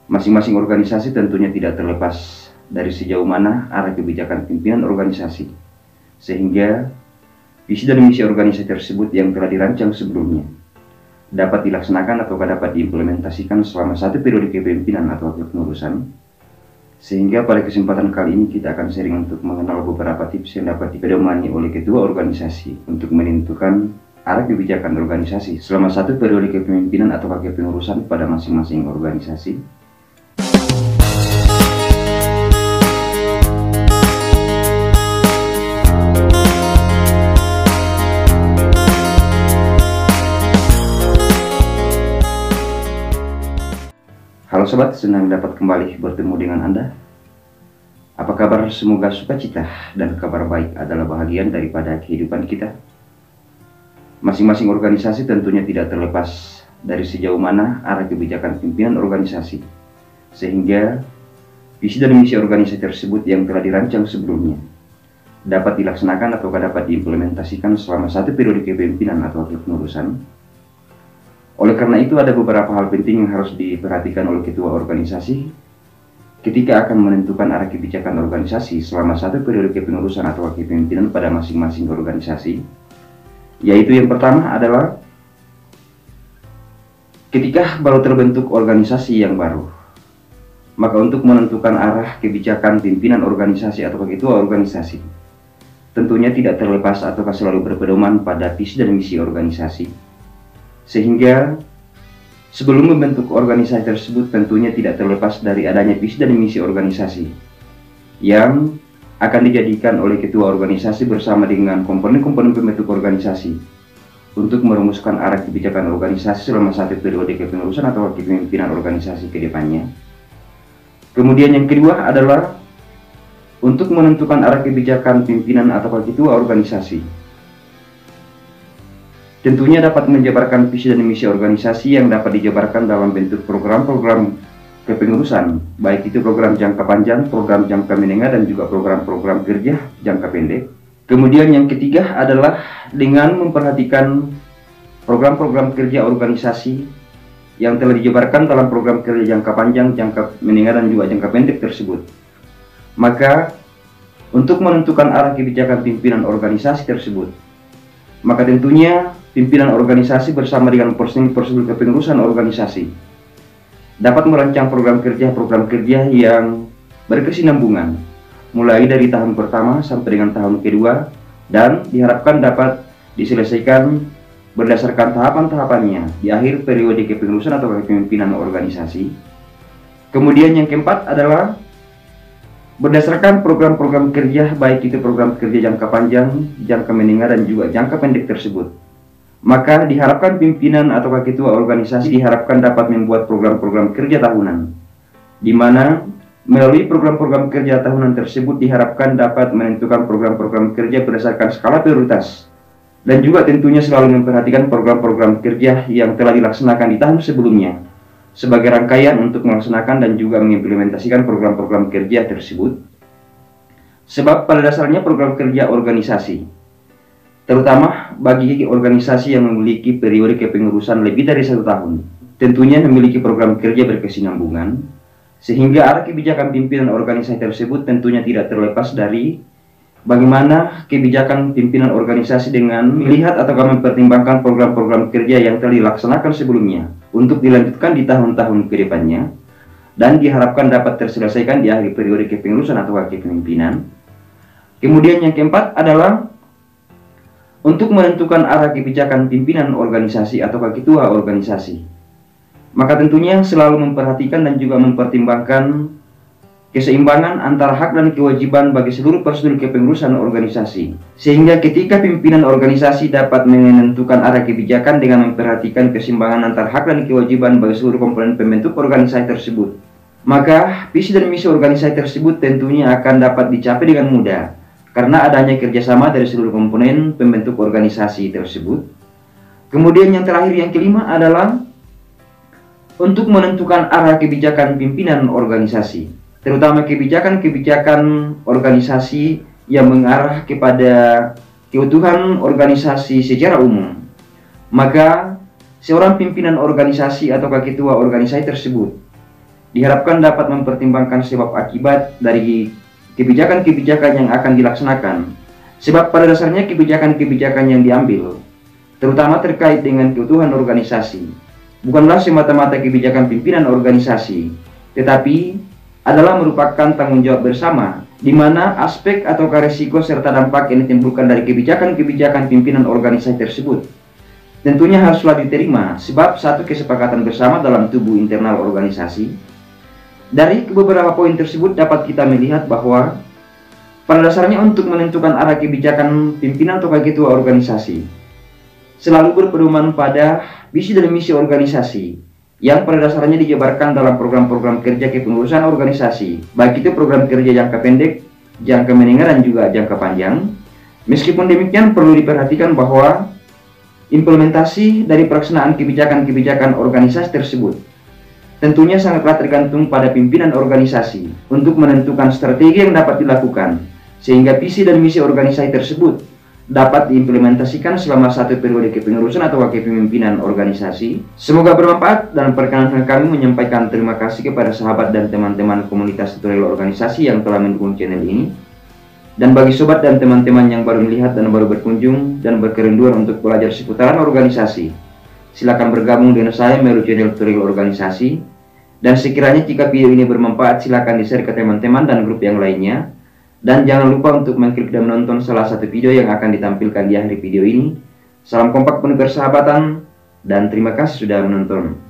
Masing-masing organisasi tentunya tidak terlepas dari sejauh mana arah kebijakan pimpinan organisasi, sehingga visi dan misi organisasi tersebut yang telah dirancang sebelumnya dapat dilaksanakan atau dapat diimplementasikan selama satu periode kepemimpinan atau kepengurusan. Sehingga pada kesempatan kali ini kita akan sharing untuk mengenal beberapa tips yang dapat dipedomani oleh ketua organisasi untuk menentukan arah kebijakan organisasi selama satu periode kepemimpinan atau kepengurusan pada masing-masing organisasi. Halo sobat, senang dapat kembali bertemu dengan Anda. Apa kabar? Semoga sukacita dan kabar baik adalah bahagian daripada kehidupan kita. Masing-masing organisasi tentunya tidak terlepas dari sejauh mana arah kebijakan pimpinan organisasi, sehingga visi dan misi organisasi tersebut yang telah dirancang sebelumnya dapat dilaksanakan atau dapat diimplementasikan selama satu periode kepemimpinan atau kepengurusan. Oleh karena itu, ada beberapa hal penting yang harus diperhatikan oleh ketua organisasi ketika akan menentukan arah kebijakan organisasi selama satu periode kepengurusan atau kepemimpinan pada masing-masing organisasi. Yaitu yang pertama adalah ketika baru terbentuk organisasi yang baru, maka untuk menentukan arah kebijakan pimpinan organisasi atau ketua organisasi tentunya tidak terlepas atau selalu berpedoman pada visi dan misi organisasi. Sehingga sebelum membentuk organisasi tersebut tentunya tidak terlepas dari adanya visi dan misi organisasi yang akan dijadikan oleh ketua organisasi bersama dengan komponen-komponen pembentuk organisasi untuk merumuskan arah kebijakan organisasi selama satu periode kepengurusan atau kepemimpinan organisasi ke depannya. Kemudian yang kedua adalah untuk menentukan arah kebijakan pimpinan atau ketua organisasi. Tentunya dapat menjabarkan visi dan misi organisasi yang dapat dijabarkan dalam bentuk program-program kepengurusan, baik itu program jangka panjang, program jangka menengah, dan juga program-program kerja jangka pendek. Kemudian yang ketiga adalah dengan memperhatikan program-program kerja organisasi yang telah dijabarkan dalam program kerja jangka panjang, jangka menengah, dan juga jangka pendek tersebut. Maka untuk menentukan arah kebijakan pimpinan organisasi tersebut, maka tentunya pimpinan organisasi bersama dengan personil kepengurusan organisasi dapat merancang program kerja yang berkesinambungan mulai dari tahun pertama sampai dengan tahun kedua, dan diharapkan dapat diselesaikan berdasarkan tahapan-tahapannya di akhir periode kepengurusan atau kepemimpinan organisasi. Kemudian yang keempat adalah berdasarkan program-program kerja, baik itu program kerja jangka panjang, jangka menengah, dan juga jangka pendek tersebut, maka diharapkan pimpinan atau ketua organisasi diharapkan dapat membuat program-program kerja tahunan, di mana melalui program-program kerja tahunan tersebut diharapkan dapat menentukan program-program kerja berdasarkan skala prioritas, dan juga tentunya selalu memperhatikan program-program kerja yang telah dilaksanakan di tahun sebelumnya sebagai rangkaian untuk melaksanakan dan juga mengimplementasikan program-program kerja tersebut. Sebab pada dasarnya program kerja organisasi, terutama bagi organisasi yang memiliki periode kepengurusan lebih dari 1 tahun, tentunya memiliki program kerja berkesinambungan, sehingga arah kebijakan pimpinan organisasi tersebut tentunya tidak terlepas dari bagaimana kebijakan pimpinan organisasi dengan melihat atau mempertimbangkan program-program kerja yang telah dilaksanakan sebelumnya untuk dilanjutkan di tahun-tahun ke depannya, dan diharapkan dapat terselesaikan di akhir periode kepengurusan atau kepemimpinan. Kemudian yang keempat adalah untuk menentukan arah kebijakan pimpinan organisasi atau ketua organisasi, maka tentunya selalu memperhatikan dan juga mempertimbangkan keseimbangan antara hak dan kewajiban bagi seluruh personil kepengurusan organisasi, sehingga ketika pimpinan organisasi dapat menentukan arah kebijakan dengan memperhatikan keseimbangan antara hak dan kewajiban bagi seluruh komponen pembentuk organisasi tersebut, maka visi dan misi organisasi tersebut tentunya akan dapat dicapai dengan mudah karena adanya kerjasama dari seluruh komponen pembentuk organisasi tersebut. Kemudian yang terakhir, yang kelima adalah untuk menentukan arah kebijakan pimpinan organisasi, terutama kebijakan-kebijakan organisasi yang mengarah kepada keutuhan organisasi secara umum. Maka seorang pimpinan organisasi atau ketua organisasi tersebut diharapkan dapat mempertimbangkan sebab akibat dari kebijakan-kebijakan yang akan dilaksanakan. Sebab pada dasarnya kebijakan-kebijakan yang diambil, terutama terkait dengan keutuhan organisasi, bukanlah semata-mata kebijakan pimpinan organisasi, tetapi adalah merupakan tanggung jawab bersama, di mana aspek atau resiko serta dampak yang ditimbulkan dari kebijakan-kebijakan pimpinan organisasi tersebut tentunya haruslah diterima, sebab satu kesepakatan bersama dalam tubuh internal organisasi. Dari beberapa poin tersebut dapat kita melihat bahwa pada dasarnya untuk menentukan arah kebijakan pimpinan atau ketua organisasi selalu berpedoman pada visi dan misi organisasi yang pada dasarnya dijabarkan dalam program-program kerja kepengurusan organisasi, baik itu program kerja jangka pendek, jangka menengah, dan juga jangka panjang. Meskipun demikian, perlu diperhatikan bahwa implementasi dari pelaksanaan kebijakan-kebijakan organisasi tersebut tentunya sangatlah tergantung pada pimpinan organisasi untuk menentukan strategi yang dapat dilakukan sehingga visi dan misi organisasi tersebut dapat diimplementasikan selama satu periode kepengurusan atau kepemimpinan organisasi. Semoga bermanfaat, dan perkenankan kami menyampaikan terima kasih kepada sahabat dan teman-teman komunitas tutorial organisasi yang telah mendukung channel ini. Dan bagi sobat dan teman-teman yang baru melihat dan baru berkunjung dan berkerinduan untuk belajar seputaran organisasi, silakan bergabung dengan saya melalui channel tutorial organisasi. Dan sekiranya jika video ini bermanfaat, silakan di-share ke teman-teman dan grup yang lainnya. Dan jangan lupa untuk mengklik dan menonton salah satu video yang akan ditampilkan di akhir video ini. Salam kompak penuh persahabatan, dan terima kasih sudah menonton.